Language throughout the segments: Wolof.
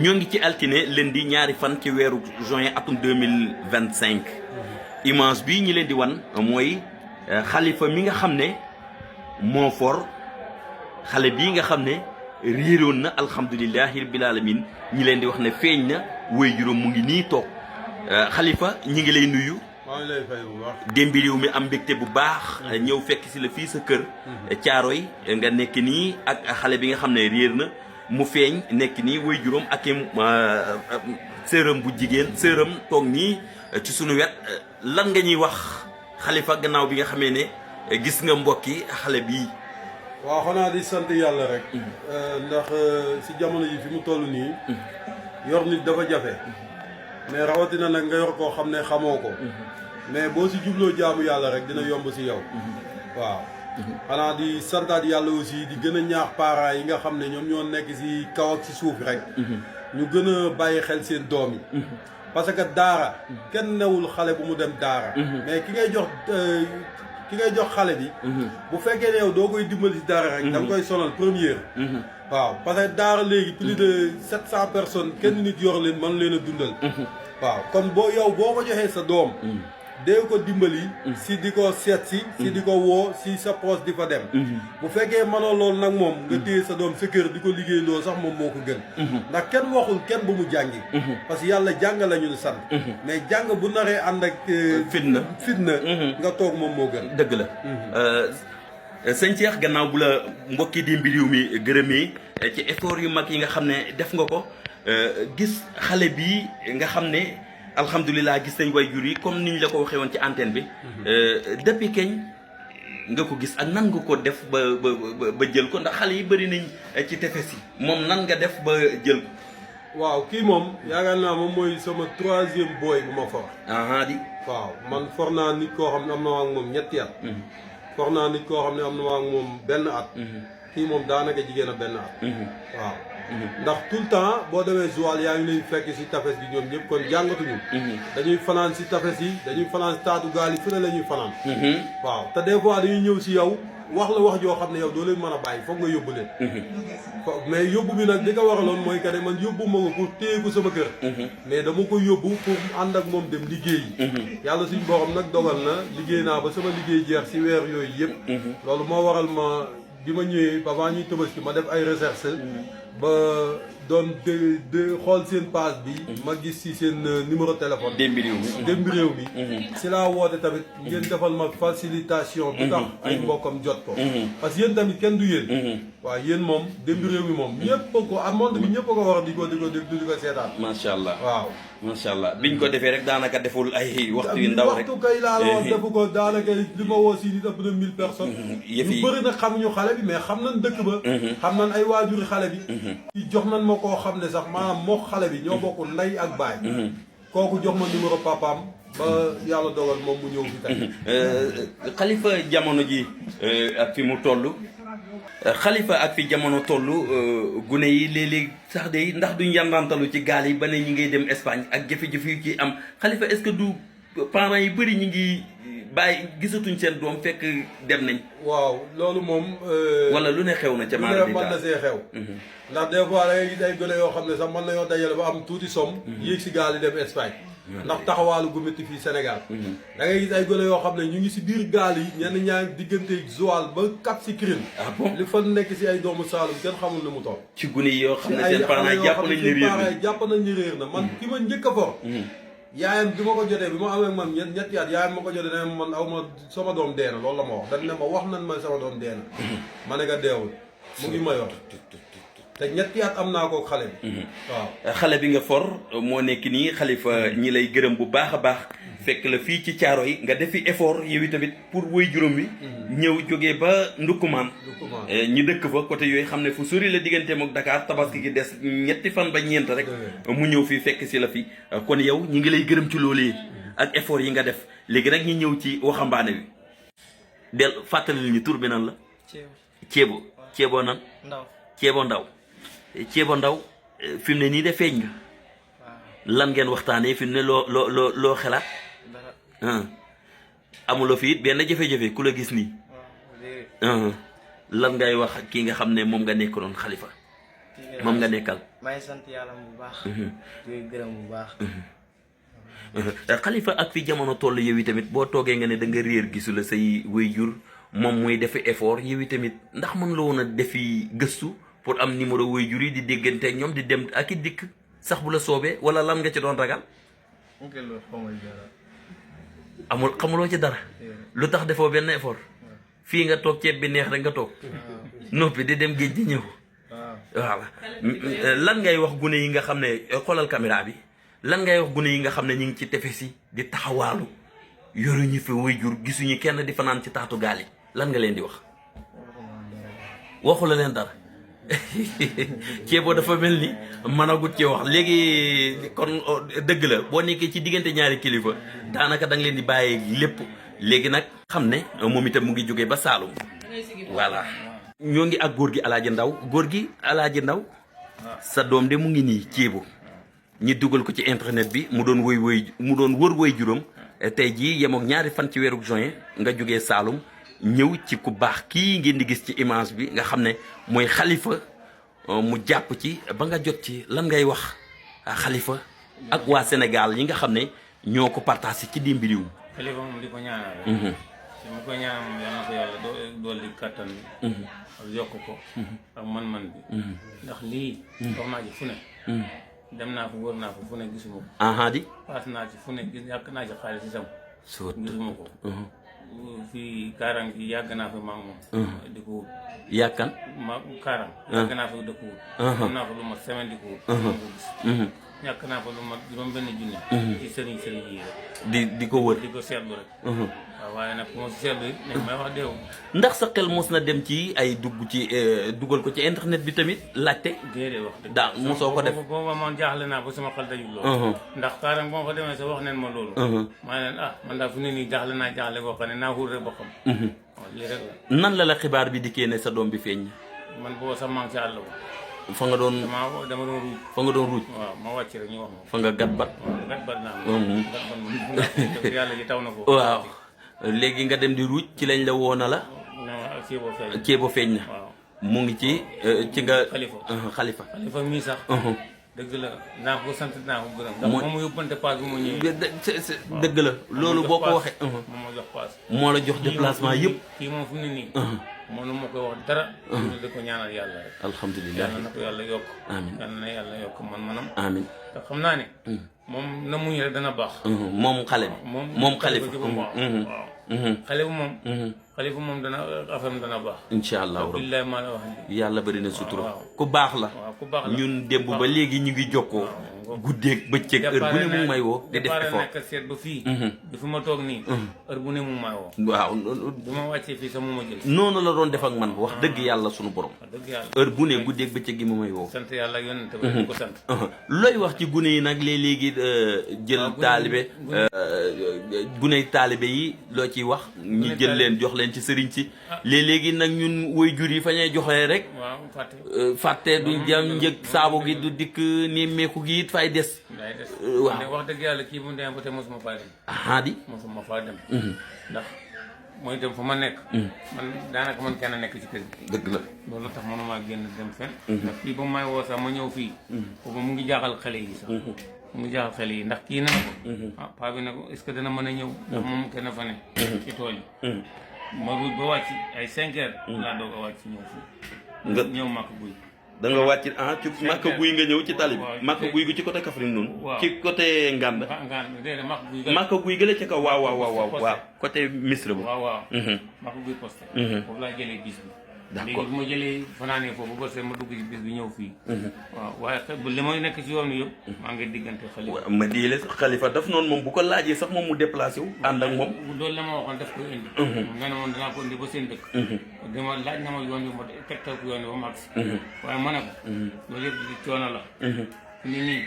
ñoo ngi ci altine lundi ñaari fan ci weeru juin atum 2025 image bi ñi leen di wan mooy xalifa mi nga xam ne moo for xale bii nga xam ne réeroon na alhamdulilahi rabbil alamin ñi leen di wax ne feeñ na woy juróom mu ngi nii toog xalifa ñi ngi lay nuyu. maa ngi lay fay bu baax. démbi réew mi am mbégte bu baax. ñëw fekk si la fii sa kër. Caaroy nga nekk nii ak xale bi nga xam ne réer na mu feeñ nekk nii woy juróom ak sëram bu jigéen sëram toog nii ci sunu wet lan nga ñuy wax xalifa gannaaw bi nga xamee ne gis nga mbokki xale bii. waaw xanaa di sant yàlla rek. ndax si jamono ji fi mu toll nii. yor nit dafa jafe. mais rawatina nag nga yor koo xam ne xamoo ko. mais boo si jubloo jaamu yàlla rek dina yomb si yow. waaw. xanaa di santaat yàlla aussi di gën a ñaax parents yi nga xam ne ñoom ñoo nekk si kaw ak si suuf rek. ñu gën a bàyyi xel seen doom yi. parce que daara. kenn newul xale bu mu dem daara. mais ki ngay jox xale bi. bu fekkee ne yow doo koy dimbali si daara rek. da nga koy sonal première. waaw parce que daara léegi plus de 700 personnes kenn nit yor leen mën leen a dundal. waaw kon boo ko joxee sa doom. dee ko dimbali. si di ko seet si di ko woo si sa poos di fa dem. bu fekkee mënoo loolu nag moom nga téye sa doom sa kër di ko liggéeyloo sax moom moo ko gën. ndax kenn waxul kenn bu mu jàngi. parce que yàlla jàng la ñu sant. mais jàng bu naree ànd ak. fitna nga toog moom moo gën. dëgg la. sëñ Cheikh gannaaw bu la mbokki Démbi Réew mi gërëmee ci effort yu mag yi nga xam ne def nga ko gis xale bii nga xam ne. alhamdulilah gis nañ way jur yi comme niñ la ko waxee woon ci antenne bi depuis kañ nga ko gis ak nan nga ko def ba jël ko ndax xale yi bëri nañ ci tefes yi moom nan nga def ba jël ko. waaw kii moom yaakaar naa moom mooy sama 3e boy bu ma for. di. waaw man for naa nit koo xam ne am na ak moom ñetti at. for naa nit koo xam ne am na ak moom benn at. kii moom daanaka jigéen a benn at. waaw. ndax tout le temps boo demee Joal yaa ngi leen fekk si tafes gi ñoom ñëpp kon jàngatuñu. dañuy fanaan si tafes yi dañuy fanaan si taatu gaal yi fu ne la ñuy fanaan. waaw te des fois dañuy ñëw si yow wax la wax joo xam ne yow doo leen mën a bàyyi foog nga yóbbu leen. mais yóbbu bi nag li ko waraloon mooy que ne man yóbbu ma ko pour téye ko sama kër. mais dama ko yóbbu pour ànd ak moom dem liggéeyi. yàlla suñu borom nag dogal na liggéey naa ba sama liggéey jeex si weer yooyu yëpp. loolu moo waral ma bi ma ñëwee avant ñuy Tabaski ma def ay recherche. ba doon de xool seen page bi. ma gis si seen numéro téléphone. Démbi Réew mi. Démbi Réew mi. si laa woote tamit ngeen defal ma facilitation. bi tax ay mbokkam jot ko. parce que yéen tamit kenn du yéen. waaw yéen moom Démbi Réew mi moom ñëpp ko monde bi ñëpp ko war a di ko seetaan. macha allah waaw. macha allah biñ ko defee rek daanaka deful ay waxtu yu ndaw rek waxtu kay laa la wax defu ko daanaka li ma woo si nit ëpp na 1000 personnes. yëf yi ñu bëri nag xamuñu xale bi mais xam nañ dëkk ba. xam nañ ay waajuri xale bi. jox nañ ma koo xam ne sax maanaam moo xale bi ñoo bokk ndey ak baay. kooku jox ma numéro papaam ba yàlla dogal moom mu ñëw fi tey. xalifa jamono ji ak fi mu toll. xalifa ak fi jamono toll gune yi léeg-léeg sax de ndax duñ yandantalu ci gaal yi ba ne ñi ngay dem Espagne ak jafe-jafe yu ci am xalifa est-ce que du parents yi bëri ñi ngi bàyyi gisatuñ seen doom fekk dem nañ. waaw loolu moom. wala lu ne xew na ca maanaam mën na see xew. ndax des fois da ngay gis ay gone yoo xam ne sax mën nañoo dajale ba am tuuti somme. yéeg si gaal yi dem Espagne. ndax taxawaalu gu métti fii Sénégal. da ngay gis ay gone yoo xam ne ñu ngi si biir gaal yi ñenn ñaa ngi diggante Joal ba Cap Skirring. bon li fa nekk si ay doomu Saalum kenn xamul nu mu toll. ci gune yi yoo xam ne seen parents jàpp nañ ne réer na jàpp nañ ne réer na man ki ma njëkk a for. yaayam bi ma ko jotee bi ma amee man ñetti at yaayam ma ko jotee ne man aw ma sama doom dee na loolu la ma wax dañ ne ma wax nañ ma sama doom dee na. ma ne nga deewul mu ngi may wax. te ñetti at am naa ko xale bi. waaw xale bi nga for moo nekk nii xalifa ñi lay gërëm bu baax a baax. fekk la fii ci Caaroy nga defi effort yow tamit pour woy juróom wi. ñëw jógee ba Ndukkumaan. ñi dëkk fa côté yooyu xam ne fu sori la digganteem ak Dakar tabaski gi des ñetti fan ba ñeent rek. mu ñëw fii fekk si la fi kon yow ñi ngi lay gërëm ci loolee ak effort yi nga def léegi nag ñu ñëw ci waxambaane wi. del fàttali ñu tur bi nan la. ceebo nan. ceebo ndaw fi mu ne nii de feeñ nga. lan ngeen waxtaanee fi mu ne loo xelaat. amuloo fi it benn jafe-jafe ku la gis nii. lan ngay wax kii nga xam ne moom nga nekk doon xalifa. moom nga nekkal. may sant yàlla bu baax. di gërëm bu baax. Khalifa ak fi jamono toll yow tamit boo toogee nga ne da nga réer gisu la say waajur moom muy defi effort yow tamit ndax mën la woon a defi gëstu pour am numéro waajur yi di déggante ak ñoom di dem ak i dikk sax bu la soobee wala lan nga ci doon ragal. amul xamuloo ci dara. lu tax defoo benn effort. fii nga toog ceeb bi neex rek nga toog. noppi di dem géej di ñëw. waaw lan ngay wax gune yi nga xam ne xoolal caméra bi lan ngay wax gune yi nga xam ne ñu ngi ci tefes yi di taxawaalu yoruñu fi waajur gisuñu kenn di fanaan ci taatu gaal yi lan nga leen di wax. waxu la leen dara ceeboo dafa mel ni mënagut ci wax léegi kon dëgg la boo nekkee ci diggante ñaari kilifa daanaka da nga leen di bàyyee lépp léegi nag xam ne moom itam mu ngi jógee ba Saalum voilà. ñoo ngi ak góor gi Alaaji Ndaw góor gi Alaaji Ndaw sa doom de mu ngi nii ceebo ñi dugal ko ci internet bi mu doon wër woy juróom tey jii yemook ñaari fan ci weeru juin nga jógee Saalum ñëw ci ku baax kii ngeen di gis ci image bi nga xam ne mooy Khalifa mu jàpp ci ba nga jot ci lan ngay wax Khalifa ak waa Sénégal yi nga xam ne ñoo ko partagé ci dimbi réew. Khalifa moom di ko ñaanal rek. mu ko ñaanal moom yal na ko yàlla dolli kattan bi. ak yokk ko. ak man-man bi. ndax lii. dox naa ci fu ne. dem naa fa wër naa fa fu ne gisuma ko. di. paas naa ci fu ne yàq naa ci xaalis itam. gisuma ko. fii kaarang yi yàgg naa fi maa moom. di ko wut. yàkkan. kaarang. yàgg naa fi di ko wut. am naa fa lu ma semaine di ko wut. ma ko gis. ñàkk naa fa lu ma juróom benn junni. ci sëriñ yi rek. di ko wër. di ko seetlu rek. waaw waaye nag moo seetlu it nekk may wax deewu. ndax sa xel mos na dem ci ay dugal ko ci internet bi tamit laajte. déedéet wax dëgg. daa mosoo ko def booba man jaaxle naa ba sama xel dajul loolu. ndax kaarang boo fa demee sa wax neen ma loolu. maa leen man daal fu ne nii jaaxle naa jaaxle boo xam ne naa wut rek ba xam. waaw lii rek la. nan la xibaar bi dikkee ne sa doom bi feeñ. man boo sax maa ngi ci àll ba. fa nga doon dama doon ruuj. fa nga doon ruuj. waaw ma wàcc rek ñu wax ma. fa nga gat bat. waaw gat bat naa moom. gat bat moom yàlla ji taw na ko. waaw léegi nga dem di ruuj ci lañ la woona la. ceebo feeñ na. waaw mu ngi ci nga. Khalifa mii sax. dëgg la naa ko sant naa ko gërëm. ndax moom mu yóbbante paas bi mu ñëwee. dëgg la loolu boo ko waxee. moom moo jox paas. moo la jox déplacement yëpp. kii moom fu mu ne nii. moom ma koy wax dara. di ko ñaanal yàlla rek. alhamdulilah yàlla na ko yàlla yokk. amiin yàlla na yàlla yokk man-manam. amiin te xam naa ne. moom na muñ rek dana baax. moom xale bi. moom Khalifa waaw. Khalifa moom dana affaire dana baax. incha allah billahi maa la wax ni yàlla bëri na sutura. ku baax la. ku baax la ñun démb ba léegi ñu ngi jokkoo. guddeeg bëccëg heure bu ne mu may woo. di def effort nekk seet ba fii. bi fi ma toog nii. heure bu ne mu may woo. waaw. bi ma wàccee fii sax mu ma jël. noonu la doon def ak man wax dëgg yàlla sunu borom. dëgg yàlla heure bu ne guddeeg bëccëg gi mu may woo. sant yàlla ak yonent ba di ko sant. looy wax ci gune yi nag léegi jël taalibe. gune taalibe yi loo ciy wax. ñi jël leen jox leen ci sëriñ si. léegi nag ñun waajur yi fa ñuy joxee rek. waaw fàtte du jam njëg saabu gi du dikk ni meeku gi it fay des. waaw wax dëgg yàlla kii bu mu demee ba tey mosuma faa dem. di mosuma faa dem. ndax mooy dem fa ma nekk. man daanaka man kenn nekk ci kër gi. dëgg la loolu tax mënuma génn dem fen ndax fii ba may woo sax ma ñëw fii. boobu mu ngi jaaxal xale yi sax. mu ngi jaaxal xale yi ndax kii na ko. paa bi ne ko est-ce que dana mën a ñëw. ndax moom kenn fa ne. ci tool yi. ma ruuj ba wàcc ay 5 heures. laa doog a wàcc ñëw fii. nga ñëw màkk guy. da nga wàcc ci màkk guy nga ñëw ci tali bi. màkk guy gu ci côté Kaffrine noonu. ci côté Nganda. déedéet màkk guy. màkk guy gële ca kaw waaw côté Misra bu. waaw. màkk guy posté. foofu laa jëlee bis bi. d'accord léegi bu ma jëlee fanaanee foofu ba ma dugg ci bis bi ñëw fii. waaw waaye li may nekk ci yoon wi yëpp. maa ngi diggante Khalifa. ma diile Khalifa daf noonu moom bu ko laajee sax moom mu déplacé wu. ànd ak moom. loolu la ma waxoon daf koy indi. nga ne moom danaa ko indi ba seen dëkk. dama laaj na ma yoon wi ma tegtal ko yoon wi ba mag si. waaye ma ne ko. loolu yëpp di coono la. ni nii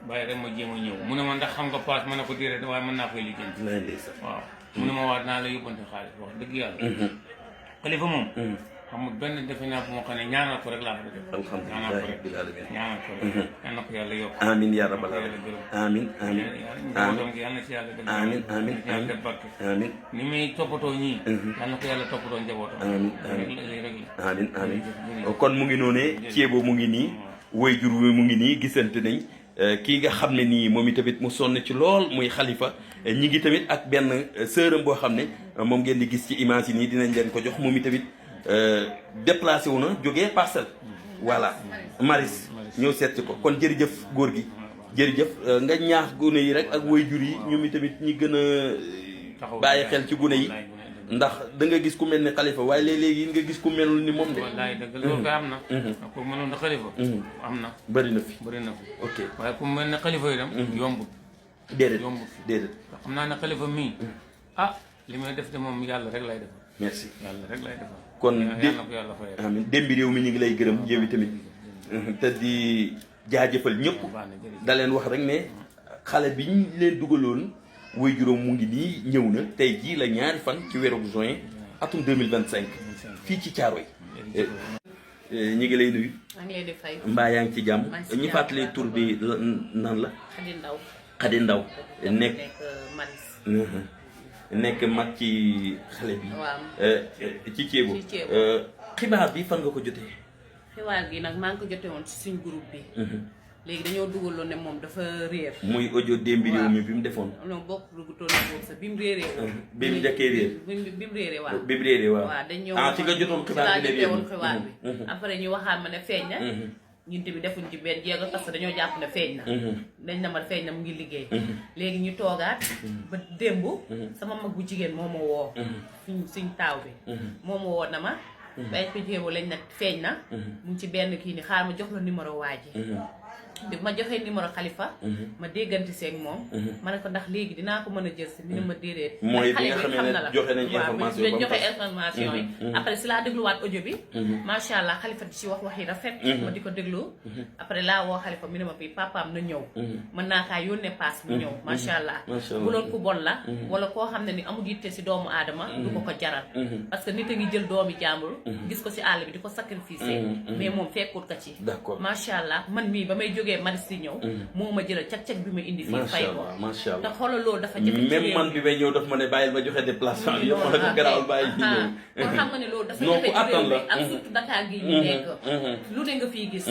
bàyyi rek ma jéem a ñëw mu ne ma ndax xam nga paas ma ne ko déedéet waaye mën naa koy lijjanti. waaw mu ne ma waat naa la yóbbante xaalis wax dëgg yàlla. Khalifa moom. amul benn defe naa bu ma xam ne ñaanal ko rek laa ko def. alhamdulilah rabbil alamin ñaanal ko rek. yal na ko yàlla yokk. amiin yaa rabbal alamin amiin amiin amiin yal na ci yàlla def. amiin amiin yàlla barke. amiin ni muy toppatoo ñii. yal na ko yàlla toppatoo njabootam. amiin rek la amiin amiin kon mu ngi noonee ceebo mu ngi nii waajur wi mu ngi nii gisante nañ kii nga xam ne nii moom itamit mu sonn ci lool muy Khalifa ñi ngi tamit ak benn sëram boo xam ne moom ngeen di gis ci image yi nii dinañ leen ko jox moom itamit déplacé wu na jógee Parcelles voilà Maris ñëw seet ko kon jërëjëf góor gi jërëjëf nga ñaax gune yi rek ak waajur yi ñoom itamit ñi gën a bàyyi xel ci gune yi ndax da nga gis ku mel ni Khalifa waaye léeg-léegi nga gis ku melul ni moom de. wallaay dëgg loolu koy am na. ku mënoon na Khalifa. am na. bëri na fi bëri na fi. ok waaye ku mel ne Khalifa yi dem. yombut. déedéet yombut déedéet. xam naa ne Khalifa mii. ah li may def de moom yàlla rek lay defal. merci yàlla rek lay defal. kon yàlla na ko yàlla fayal. amiin démbi réew mi ñu ngi lay gërëm yow tamit te di jaajëfal ñëpp da leen wax rek ne xale bi ñu leen dugaloon way juróom mu ngi nii ñëw na tey jii la ñaari fan ci weeru juin atum 2025 fii ci Thiaroye ñi ngi lay nuyu. maa ngi leen di fay. mbaa yaa ngi ci jàmm ñu fàttali tur bi nan la. Khady Ndaw. Khady Ndaw nekk Maris. nekk mag ci xale bi. waaw ci ceebu. xibaar bi fan nga ko jotee. xibaar gi nag maa ngi ko jotee woon ci suñ groupe bi. léegi dañoo dugaloon ne moom dafa réer. muy audio démb réew mi bi mu defoon. non bokk dugutoon na boobu sax bi mu réeree. bi mu njëkkee réer. bi mu réeree waaw. bi mu réeree waaw. waaw dañ ñëw ci nga jotoon xibaar bi ci laa jotee woon xibaar bi. après ñu waxaat ma ne feeñ na. ñun tamit defuñ ci benn jéego parce que dañoo jàpp ne feeñ na. dañ na ma feeñ na mu ngi liggéey. léegi ñu toogaat. ba démb. sama mag bu jigéen moo ma woo. suñ taaw bi. moo ma woo na ma. bay ko jéego lañ nag feeñ na. mu ngi ci benn kii ni xaar ma jox la numéro waa ji. bi ma joxee numéro Khalifa. ma déggante seeg moom. ma ne ko ndax léegi dinaa ko mën a jël si mi ne ma déedéet. mooy bi nga xam ne joxe nañ information waaw joxe information yi. après si laa dégluwaat audio bi. macha allah Khalifa di ci wax wax yi rafet. ma di ko déglu. après laa woo Khalifa mi ne ma fii papaam na ñëw. mën naa kaa yónnee paas mu ñëw macha allah. bu doon ku bon la. wala koo xam ne ni amul yitte si doomu aadama. du ko ko jaral. parce que nit a ngi jël doomi jàmbur. gis ko si àll bi di ko sacrifice. mais moom fekkut ka ci. d'accord macha allah man mii ba may jógee Maris di ñëw moo ma jëlal cag-cag bi ma indi fii fay ko macha allah te xoolal loolu dafa jafe même man bi may ñëw daf ma ne bàyyil ma joxe déplacement yëpp ma ne ko garaawal bàyyi ñi ñëw kon xam nga ne loolu dafa jafe ci réew mi ak surtout Dakar gi ñu nekk lu ne nga fii gis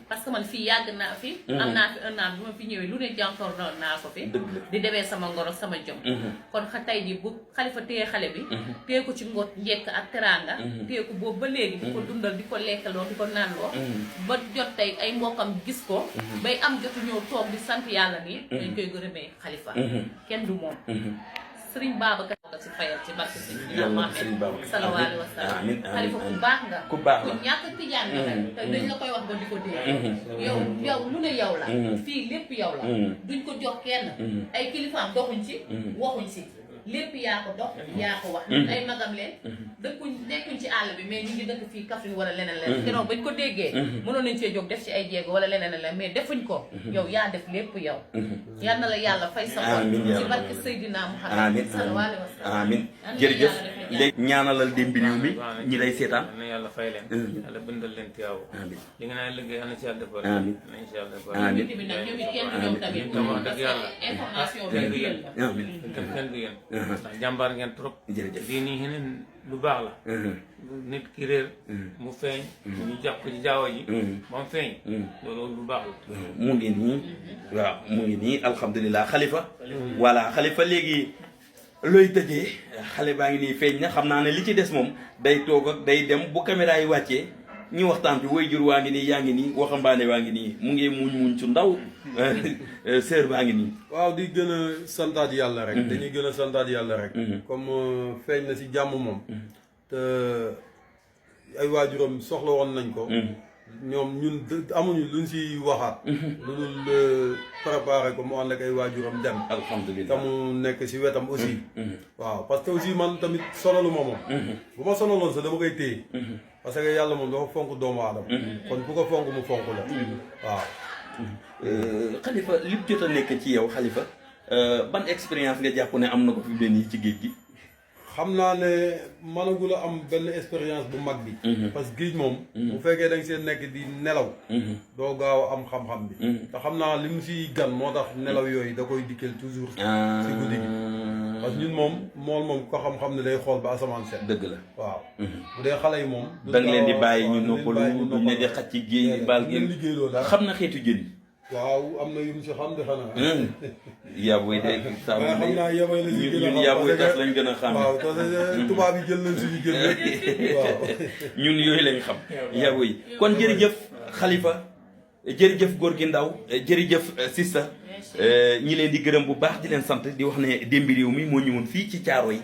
parce que man fii yàgg naa fi am naa fi un an bi ma fi ñëwee lu ne jànkoor naa ko fi di demee sama ngoro sama jom kon tey ji bu Khalifa téye xale bi téye ko ci ngoot njekk ak teraanga téye ko boobu ba léegi di ko dundal di ko lekkaloo di ko naanloo ba jot tey ay mbokkam gis ko bay am jotu ñëw toog di sant yàlla nii dañ koy gërëmee Khalifa kenn du moom Serigne Babacar ko si fayal ci barke Seydina Muhammad sallallahu alayhi wa sallam Khalifa ku baax nga ku ñàkk tijaan nga rek te dañ la koy wax ba di ko dégg yow lu ne yow la fii lépp yow la duñ ko jox kenn ay kilifaam doxuñ ci waxuñ si lépp yaa ko dox yaa ko wax ay magam leen dëkkuñ nekkuñ ci àll bi mais ñu ngi dëkk fii Kaffrine wala leneen leneen keroog bañ ko déggee mënoon nañ cee jóg def ci ay jéego wala leneen leneen mais defuñ ko yow yaa def lépp yow yal na la yàlla fay sa xol ci barke Seydina Muhammad sallallahu alayhi wa sallam amiin jërëjëf léegi ñaanalal démbi réew mi ñi lay seetaan na yàlla fay leen yàlla bindal leen tiyaaw amiin li nga naan liggéey am na ci yàlla defal amiin na ci yàlla defal amiin bi nag ñoom it kenn du ñoom tamit wax dëgg yàlla information kenn du bi yéen amiin kenn du yéen ndax jàmbaar ngeen trop jërëjëf lii nii xeneen lu baax la nit ki réer mu feeñ ñu jàpp ko ci jaawa ji ba mu feeñ loolu lu baax la mu ngi nii waaw mu ngi nii alhamdulilah Khalifa voilà Khalifa léegi looy tëjee xale baa ngi nii feeñ na xam naa ne li ci des moom day toog ak day dem bu caméra yi wàccee ñu waxtaan bi waajur waa ngi nii yaa ngi nii waxambaane waa ngi nii mu ngi muñ su ndaw sœur baa ngi nii waaw di gën a santaat yàlla rek dañuy gën a santaat yàlla rek comme feeñ na si jàmm moom te ay waajuram soxla woon nañ ko ñoom ñun amuñu luñ si waxaat lu dul préparé ko mu ànd ak ay waajuram dem alhamdulilah te mu nekk si wetam aussi waaw parce que aussi man tamit sonalu ma moom bu ma sonaloon sax dama koy téye parce que yàlla moom dafa fonk doomu aadama kon bu ko fonk mu fonk la waaw Khalifa li jot a nekk ci yow Khalifa ban expérience nga jàpp ne am na ko fi benn yi ci géej gi xam naa ne mënagul a am benn expérience bu mag bi parce que géej moom bu fekkee da nga seen nekk di nelaw doo gaaw a am xam-xam bi te xam naa li mu si gan moo tax nelaw yooyu da koy dikkal toujours si guddi gi parce que ñun moom ko xam-xam ne day xool ba asamaan set. dëgg la waaw. bu dee xale yi moom. da nga leen di bàyyi ñu noppalu duñ ne di xaj ci géej baal géej liggéeyloo dara xam na xeetu jën yi. waaw am na yu mu si xam de xanaa. yaboy de saa waaye xam naa yabay la si gën a ñun yaboy tas lañ gën a xam. waaw te tubaab yi jël nañ suñu jën rek waaw. ñun yooyu lañ xam yaboy kon jërëjëf Khalifa jërëjëf góor gi ndaw jërëjëf Sista ñi leen di gërëm bu baax di leen sant di wax ne Demby Réew mi moo ñëwoon fii ci Caaroy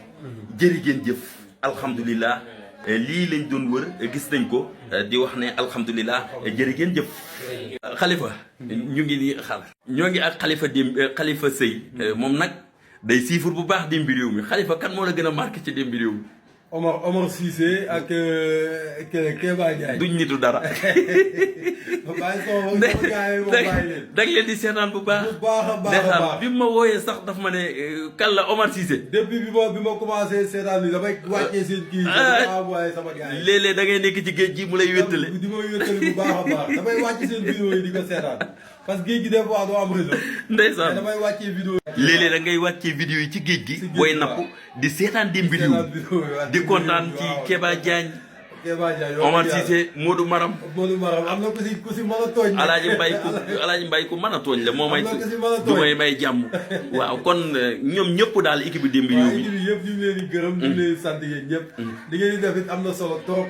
jërë ngeen jëf alhamdulilah lii lañ doon wër gis nañ ko di wax ne alhamdulilah jërë ngeen jëf. Khalifa ñu ngi nii ñoo ngi ak Khalifa Seye moom nag day siifur bu baax Demby Réew mi Khalifa kan moo la gën a marqué ci Demby Réew mi. Omar Cissé ak Kéba Ndiaye. duñ nitu dara. da leen di seetaan bu baax. bu baax a baax bi ma wooyee sax daf ma ne kan la Omar Cissé. depuis bi ma commencé seetaan ni damay wàccee seen kii. envoyé sama gars yi. léeg-léeg da ngay nekk ci géej gi mu lay wéttale. di ma wéttale bu baax a baax damay wàcce seen vidéo yi di ko seetaan parce que géej gi des fois doo am réseau. ndeysaan damay wàccee vidéo yi. léeg-léeg da ngay wàccee vidéo yi ci géej gi. booy napp di seetaan Demby Réew mi di kontaan ci Kéba Diagne. Kéba Diagne Omar Cissé Modou Maram. am na ku si mën a tooñ. Alaaji Mbay ku mën a tooñ la moo may du may jàmm. waaw kon ñoom ñëpp daal équipe bi Demby Réew mi. équipe bi yëpp ñu ngi leen di gërëm ñu ngi leen di sant yéen ñëpp. li ngeen di def it am na solo trop.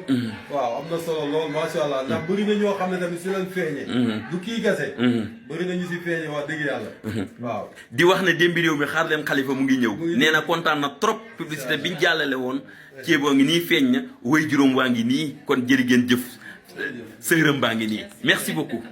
waaw am na solo lool macha allah ndax bëri na ñoo xam ne tamit si leen feeñee. du kii gase. bëri na ñu si feeñee wax dëgg yàlla. waaw di wax ne Demby Réew mi xaar leen Khalifa mu ngi ñëw. nee na kontaan na trop publicité biñ jàllale woon. ceeboo ngi nii feeñ na way juróom waa ngi nii kon jërë ngeen jëf sërëm baa ngi nii merci beaucoup.